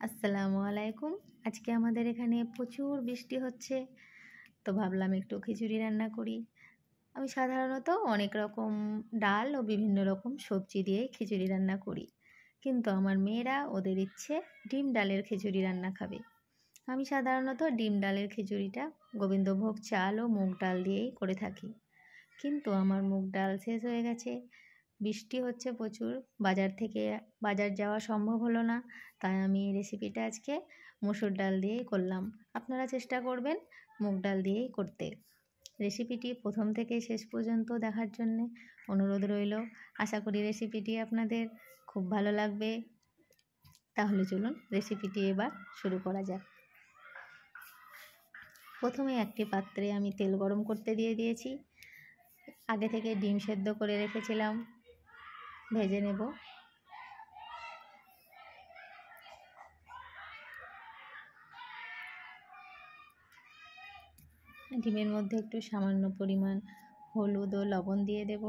আসসালামু আলাইকুম। আজকে আমাদের এখানে প্রচুর বৃষ্টি হচ্ছে, তো ভাবলাম একটু খিচুড়ি রান্না করি। আমি সাধারণত অনেক রকম ডাল ও বিভিন্ন রকম সবজি দিয়েই খিচুড়ি রান্না করি, কিন্তু আমার মেয়েরা ওদের ইচ্ছে ডিম ডালের খিচুড়ি রান্না খাবে। আমি সাধারণত ডিম ডালের খিচুড়িটা গোবিন্দভোগ চাল ও মুগ ডাল দিয়েই করে থাকি, কিন্তু আমার মুগ ডাল শেষ হয়ে গেছে। বৃষ্টি হচ্ছে প্রচুর, বাজার যাওয়া সম্ভব হলো না, তাই আমি এই রেসিপিটা আজকে মসুর ডাল দিয়েই করলাম। আপনারা চেষ্টা করবেন মুগ ডাল দিয়েই করতে। রেসিপিটি প্রথম থেকে শেষ পর্যন্ত দেখার জন্যে অনুরোধ রইল। আশা করি রেসিপিটি আপনাদের খুব ভালো লাগবে। তাহলে চলুন রেসিপিটি এবার শুরু করা যাক। প্রথমে একটি পাত্রে আমি তেল গরম করতে দিয়ে দিয়েছি। আগে থেকে ডিম সেদ্ধ করে রেখেছিলাম, ভেজে নেব। ডিমের মধ্যে একটু সামান্য পরিমাণ হলুদ ও লবণ দিয়ে দেব।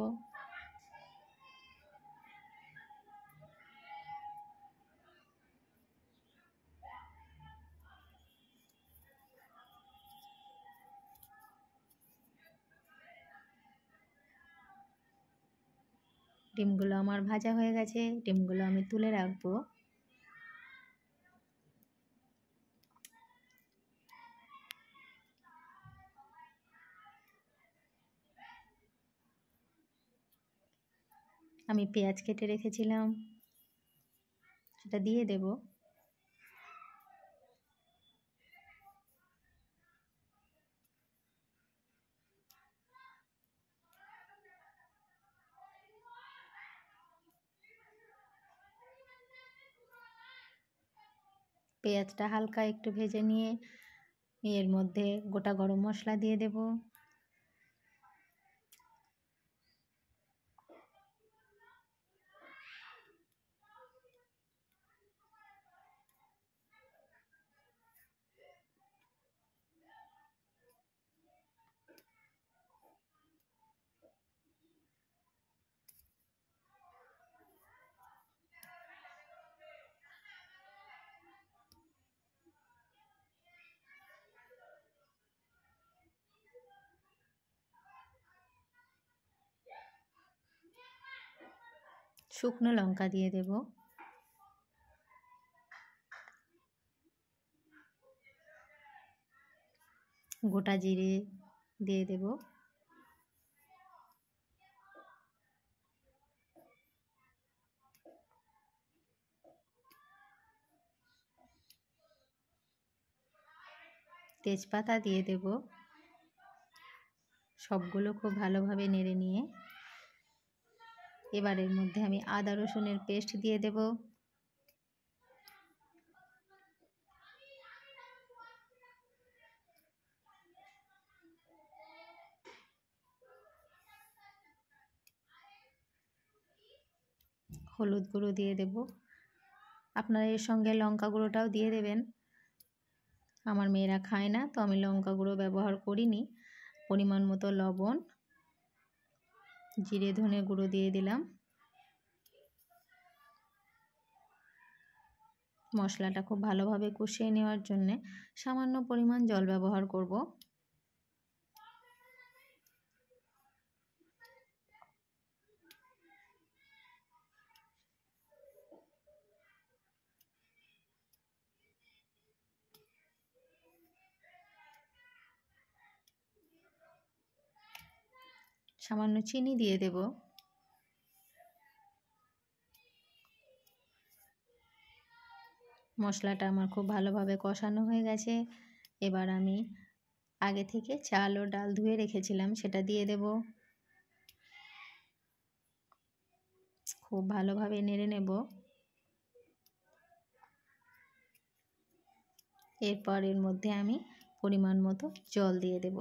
ডিমগুলো আমার ভাজা হয়ে গেছে, ডিমগুলো আমি তুলে রাখবো। আমি পেঁয়াজ কেটে রেখেছিলাম, সেটা দিয়ে দেব। পেঁয়াজটা হালকা একটু ভেজে নিয়ে এর মধ্যে গোটা গরম মশলা দিয়ে দেব। শুকনো লঙ্কা দিয়ে দেব। গোটা জিরে দিয়ে দেব। তেজপাতা দিয়ে দেব। সবগুলো খুব ভালোভাবে নেড়ে নিয়ে এবার এর মধ্যে আমি আদা রসুনের পেস্ট দিয়ে দেব। হলুদ গুঁড়ো দিয়ে দেব। আপনারা এর সঙ্গে লঙ্কা গুঁড়োটাও দিয়ে দেবেন। আমার মেয়েরা খায় না, তো আমি লঙ্কা গুঁড়ো ব্যবহার করিনি। পরিমাণ মতো লবণ, জিরে ধনে গুঁড়ো দিয়ে দিলাম। মশলাটা খুব ভালোভাবে কষিয়ে নেওয়ার জন্যে সামান্য পরিমাণ জল ব্যবহার করব। সামান্য চিনি দিয়ে দেব। মশলাটা আমার খুব ভালোভাবে কষানো হয়ে গেছে। এবার আমি আগে থেকে চাল ও ডাল ধুয়ে রেখেছিলাম, সেটা দিয়ে দেব। খুব ভালোভাবে নেড়ে নেব। এরপর এর মধ্যে আমি পরিমাণ মতো জল দিয়ে দেব।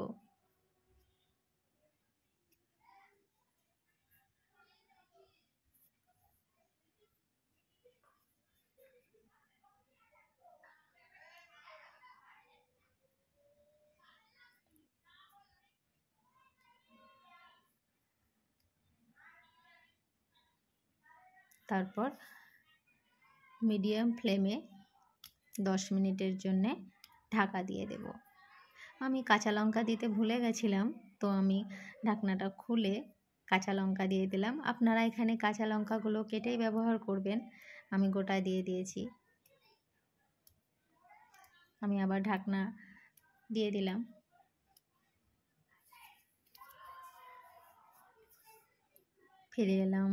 তারপর মিডিয়াম ফ্লেমে 10 মিনিটের জন্যে ঢাকা দিয়ে দেব। আমি কাঁচা লঙ্কা দিতে ভুলে গেছিলাম, তো আমি ঢাকনাটা খুলে কাঁচা লঙ্কা দিয়ে দিলাম। আপনারা এখানে কাঁচা লঙ্কাগুলো কেটেই ব্যবহার করবেন, আমি গোটা দিয়ে দিয়েছি। আমি আবার ঢাকনা দিয়ে দিলাম। ফিরে এলাম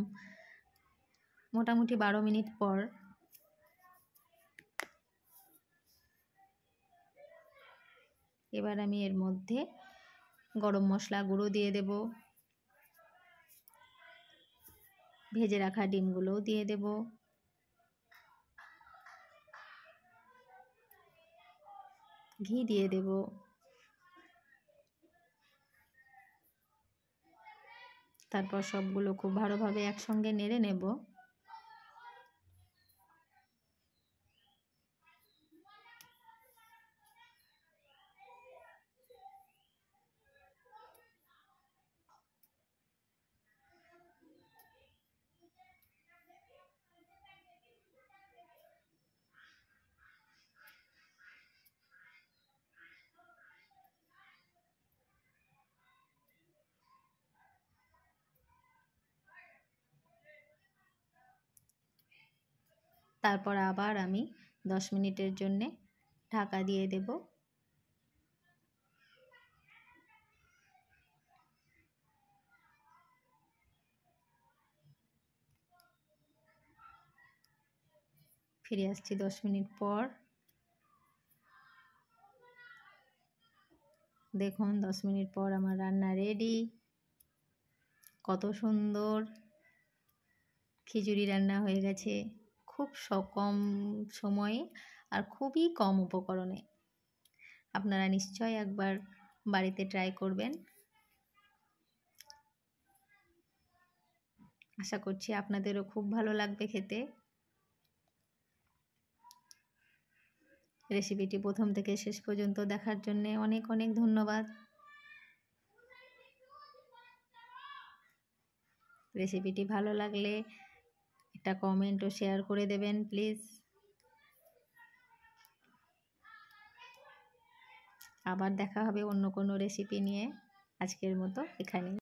মোটামুটি 12 মিনিট পর। এবার আমি এর মধ্যে গরম মশলা গুঁড়ো দিয়ে দেব, ভেজে রাখা ডিমগুলোও দিয়ে দেব, ঘি দিয়ে দেব, তারপর সবগুলো খুব ভালোভাবে একসঙ্গে নেড়ে নেব। তারপর আবার আমি 10 মিনিটের জন্যে ঢাকা দিয়ে দেব। ফিরে আসছি 10 মিনিট পর। দেখুন 10 মিনিট পর আমার রান্না রেডি। কত সুন্দর খিচুড়ি রান্না হয়ে গেছে, খুব কম সময়ে আর খুবই কম উপকরণে। আপনারা নিশ্চয়ই একবার বাড়িতে ট্রাই করবেন। আশা করছি আপনাদেরও খুব ভালো লাগবে খেতে। রেসিপিটি প্রথম থেকে শেষ পর্যন্ত দেখার জন্য অনেক অনেক ধন্যবাদ। রেসিপিটি ভালো লাগলে একটা কমেন্ট ও শেয়ার করে দেবেন প্লিজ। আবার দেখা হবে অন্য কোনো রেসিপি নিয়ে। আজকের মতো এখানেই।